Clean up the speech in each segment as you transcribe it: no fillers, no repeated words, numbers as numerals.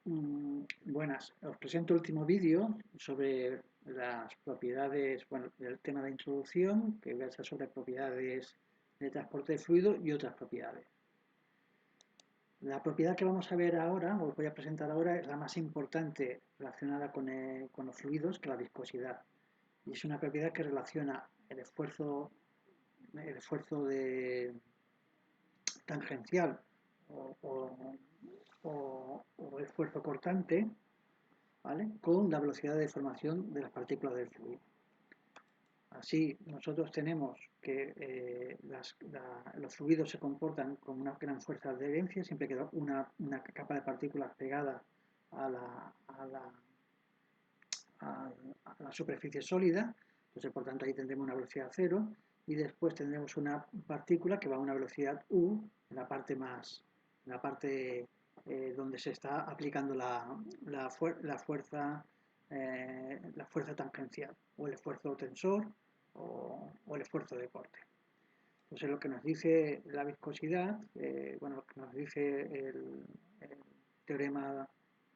Buenas, os presento el último vídeo sobre las propiedades, bueno, del tema de introducción, que versa sobre propiedades de transporte de fluido y otras propiedades. La propiedad que vamos a ver ahora, os voy a presentar ahora, es la más importante relacionada con los fluidos, que la viscosidad. Y es una propiedad que relaciona el esfuerzo tangencial o, o- o esfuerzo cortante, ¿vale?, con la velocidad de deformación de las partículas del fluido. Así, nosotros tenemos que los fluidos se comportan con una gran fuerza de adherencia, siempre queda una capa de partículas pegada a la superficie sólida. Entonces, por tanto, ahí tendremos una velocidad cero, y después tendremos una partícula que va a una velocidad u en la parte donde se está aplicando la fuerza tangencial, o el esfuerzo tensor, o el esfuerzo de corte. Entonces, lo que nos dice la viscosidad, bueno, lo que nos dice el teorema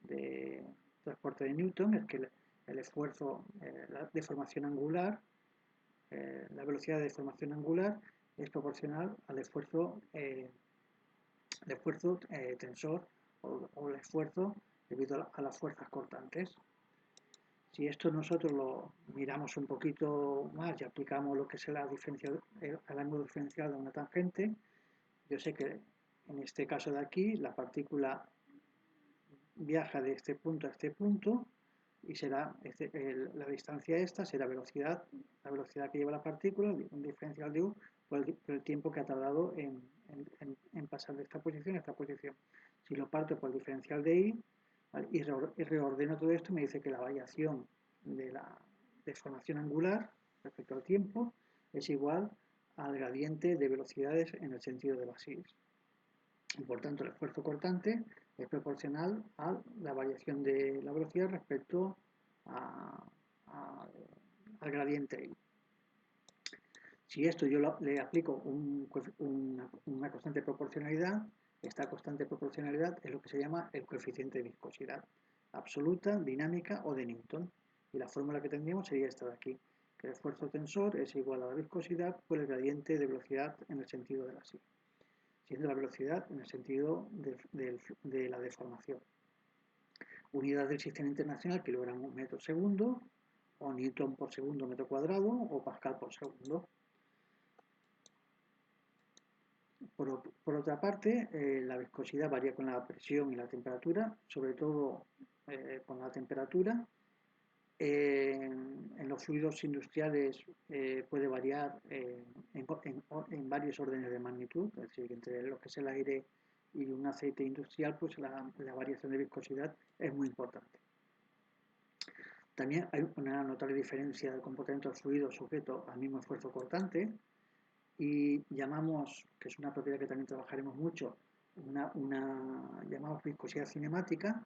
de transporte de Newton, es que el esfuerzo, la deformación angular, la velocidad de deformación angular es proporcional al esfuerzo tensor, o el esfuerzo debido a las fuerzas cortantes. Si esto nosotros lo miramos un poquito más y aplicamos lo que es el ángulo diferencial de una tangente, yo sé que en este caso de aquí la partícula viaja de este punto a este punto, y será la distancia esta será la velocidad que lleva la partícula, un diferencial de u, por el tiempo que ha tardado en pasar de esta posición a esta posición. Si lo parto por el diferencial de i, ¿vale?, y reordeno todo esto, me dice que la variación de la deformación angular respecto al tiempo es igual al gradiente de velocidades en el sentido de las i. Y por tanto, el esfuerzo cortante es proporcional a la variación de la velocidad respecto a- a- al gradiente i. Si esto yo le aplico una constante de proporcionalidad, esta constante de proporcionalidad es lo que se llama el coeficiente de viscosidad absoluta, dinámica o de Newton. Y la fórmula que tendríamos sería esta de aquí, que el esfuerzo tensor es igual a la viscosidad por el gradiente de velocidad en el sentido de la i, siendo la velocidad en el sentido de la deformación. Unidad del sistema internacional, kilogramos metro segundo, o newton por segundo metro cuadrado, o pascal por segundo. Por otra parte, la viscosidad varía con la presión y la temperatura, sobre todo con la temperatura. En los fluidos industriales puede variar en varios órdenes de magnitud, es decir, entre lo que es el aire y un aceite industrial, pues la variación de viscosidad es muy importante. También hay una notable diferencia del comportamiento del fluido sujeto al mismo esfuerzo cortante, y llamamos, que es una propiedad que también trabajaremos mucho, llamamos viscosidad cinemática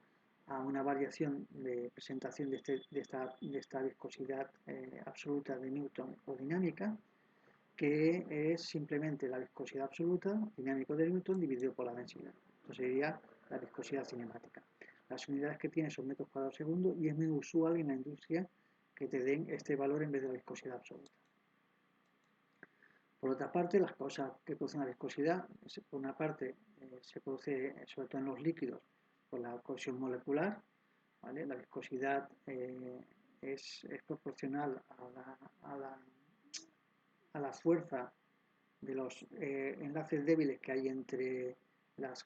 a una variación de presentación de esta viscosidad absoluta de Newton o dinámica, que es simplemente la viscosidad absoluta, dinámico de Newton, dividido por la densidad. Entonces sería la viscosidad cinemática. Las unidades que tiene son metros cuadrados segundo, y es muy usual en la industria que te den este valor en vez de la viscosidad absoluta. Por otra parte, las causas que producen la viscosidad, por una parte, se produce sobre todo en los líquidos por la cohesión molecular, ¿vale? La viscosidad es proporcional a la fuerza de los enlaces débiles que hay entre las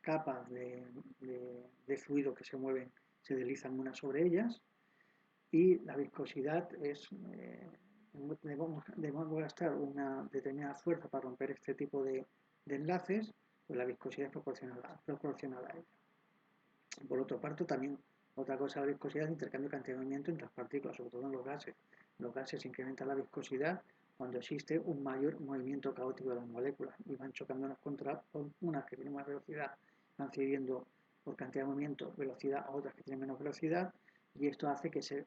capas de fluido que se mueven, se deslizan unas sobre ellas, y la viscosidad debemos gastar una determinada fuerza para romper este tipo de enlaces, pues la viscosidad es proporcional a ella. Por otra parte, también otra cosa de la viscosidad es el intercambio de cantidad de movimiento entre las partículas, sobre todo en los gases. En los gases se incrementa la viscosidad cuando existe un mayor movimiento caótico de las moléculas, y van chocando unas contra unas que tienen más velocidad, van cediendo por cantidad de movimiento velocidad a otras que tienen menos velocidad, y esto hace que se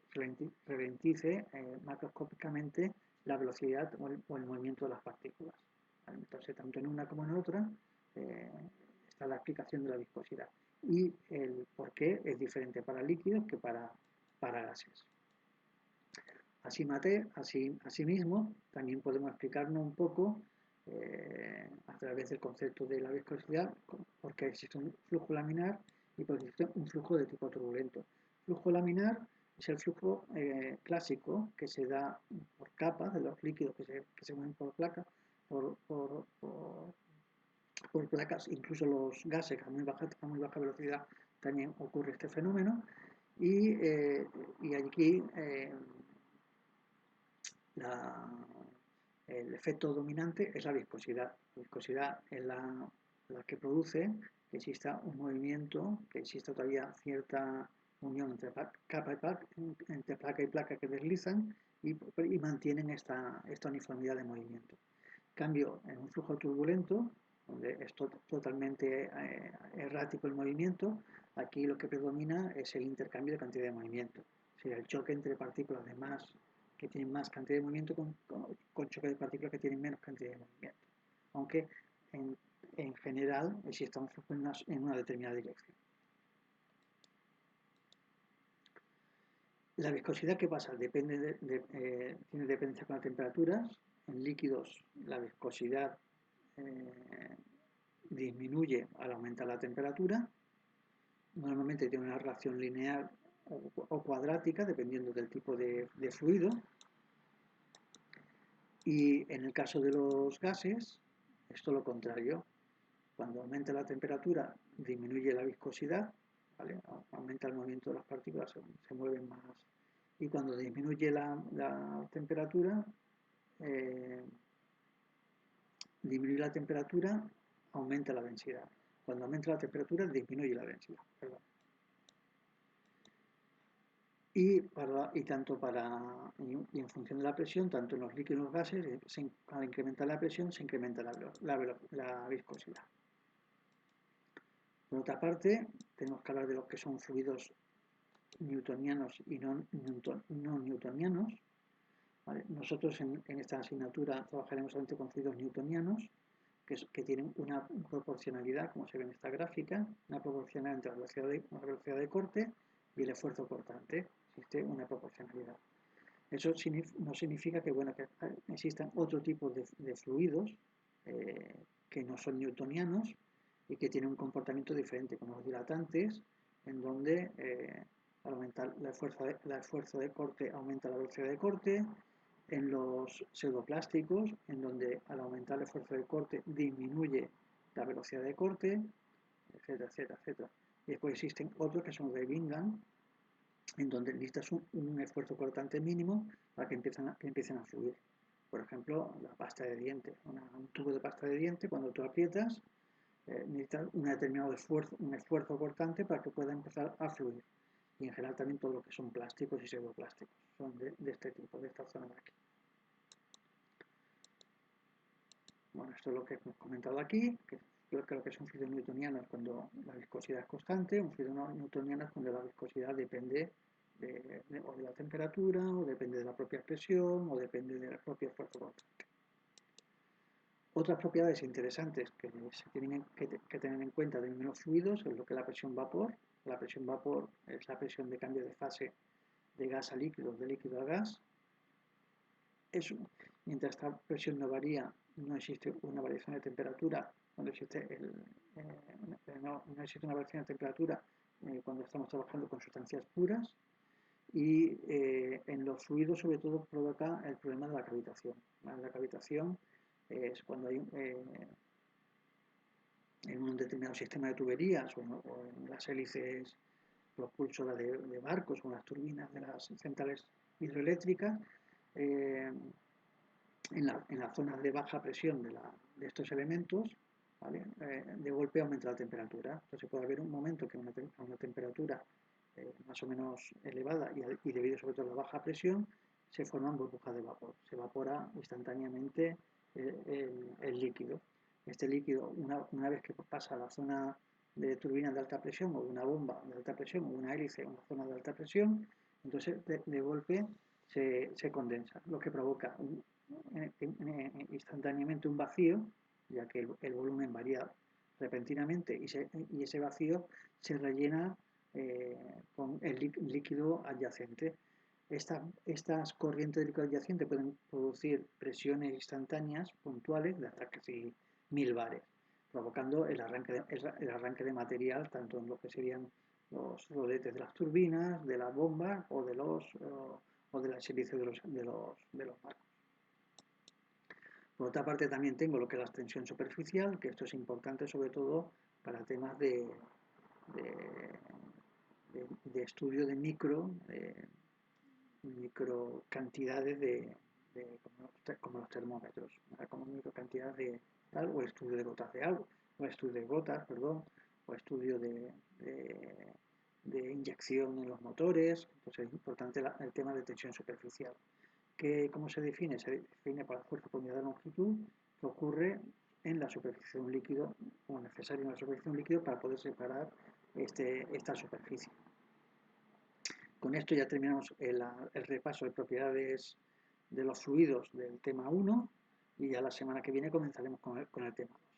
ralentice macroscópicamente la velocidad o el movimiento de las partículas. ¿Vale? Entonces, tanto en una como en otra está la aplicación de la viscosidad. y el por qué es diferente para líquidos que para gases. Asimismo, también podemos explicarnos un poco a través del concepto de la viscosidad, porque existe un flujo laminar y porque existe un flujo de tipo turbulento. Flujo laminar es el flujo clásico que se da por capas de los líquidos que se mueven por placas, por placas, incluso los gases a muy baja velocidad también ocurre este fenómeno y aquí el efecto dominante es la viscosidad. La viscosidad es la que produce que exista un movimiento, que exista todavía cierta unión entre placa y placa que deslizan y mantienen esta uniformidad de movimiento. Cambio, en un flujo turbulento, donde es totalmente errático el movimiento, aquí lo que predomina es el intercambio de cantidad de movimiento. O sea, el choque entre partículas que tienen más cantidad de movimiento con choque de partículas que tienen menos cantidad de movimiento. Aunque en general exista un flujo en una determinada dirección. La viscosidad, ¿qué pasa? Tiene dependencia con las temperaturas. En líquidos la viscosidad disminuye al aumentar la temperatura. Normalmente tiene una relación lineal o cuadrática, dependiendo del tipo de fluido. Y en el caso de los gases, es todo lo contrario. Cuando aumenta la temperatura, disminuye la viscosidad, ¿vale? Aumenta el movimiento de las partículas, se mueven más. Y cuando disminuye la temperatura, aumenta la densidad. Cuando aumenta la temperatura, disminuye la densidad. Perdón. Y en función de la presión, tanto en los líquidos y los gases, al incrementar la presión, se incrementa la viscosidad. Por otra parte, tenemos que hablar de lo que son fluidos newtonianos y no newtonianos. ¿Vale? Nosotros en esta asignatura trabajaremos solamente con fluidos newtonianos, que tienen una proporcionalidad, como se ve en esta gráfica, una proporcionalidad entre la velocidad de corte y el esfuerzo cortante. Existe una proporcionalidad. Eso no significa que existan otro tipo de fluidos que no son newtonianos y que tienen un comportamiento diferente, como los dilatantes, en donde al aumentar el esfuerzo de corte aumenta la velocidad de corte, en los pseudoplásticos, en donde al aumentar el esfuerzo de corte disminuye la velocidad de corte, etcétera, etcétera, etcétera. Y después existen otros que son los de Bingham, en donde necesitas un esfuerzo cortante mínimo para que empiecen a fluir. Por ejemplo, la pasta de dientes. Un tubo de pasta de dientes, cuando tú aprietas, necesitas un determinado esfuerzo cortante para que pueda empezar a fluir. Y en general también todo lo que son plásticos y pseudoplásticos son de este tipo, de esta zona de aquí. Bueno, esto es lo que hemos comentado aquí, que creo que son fluidos newtonianos cuando la viscosidad es constante, un fluido newtoniano es cuando la viscosidad depende o de la temperatura, o depende de la propia presión, o depende del propio esfuerzo cortante. Otras propiedades interesantes que se tienen que tener en cuenta de los fluidos es lo que es la presión vapor. La presión vapor es la presión de cambio de fase de gas a líquido, de líquido a gas. Mientras esta presión no varía, no existe una variación de temperatura. Cuando existe no existe una variación de temperatura cuando estamos trabajando con sustancias puras. Y en los fluidos sobre todo provoca el problema de la cavitación. La cavitación es cuando hay en un determinado sistema de tuberías o en las hélices propulsoras de barcos o en las turbinas de las centrales hidroeléctricas, en las zonas de baja presión de estos elementos, ¿vale? De golpe aumenta la temperatura. Entonces puede haber un momento que a una temperatura más o menos elevada y debido sobre todo a la baja presión, se forman burbujas de vapor. Se evapora instantáneamente el líquido. Este líquido, una vez que pasa a la zona de turbina de alta presión o de una bomba de alta presión o una hélice en una zona de alta presión, entonces de golpe se condensa, lo que provoca instantáneamente un vacío, ya que el volumen varía repentinamente y ese vacío se rellena con el líquido adyacente. Estas corrientes de líquido adyacente pueden producir presiones instantáneas puntuales de hasta casi 1000 bares, provocando el arranque de material tanto en lo que serían los rodetes de las turbinas, de las bombas o del servicio de los barcos. Por otra parte, también tengo lo que es la extensión superficial, que esto es importante sobre todo para temas de estudio de micro cantidades como los termómetros, como micro cantidades de tal, o estudio de gotas de agua, o estudio de gotas, perdón, o estudio de inyección en los motores. Entonces es importante el tema de tensión superficial. ¿Cómo se define? Se define por la fuerza por unidad de longitud que ocurre en la superficie de un líquido, como necesario en la superficie de un líquido para poder separar esta superficie. Con esto ya terminamos el repaso de propiedades de los fluidos del tema 1 y ya la semana que viene comenzaremos con el tema 2.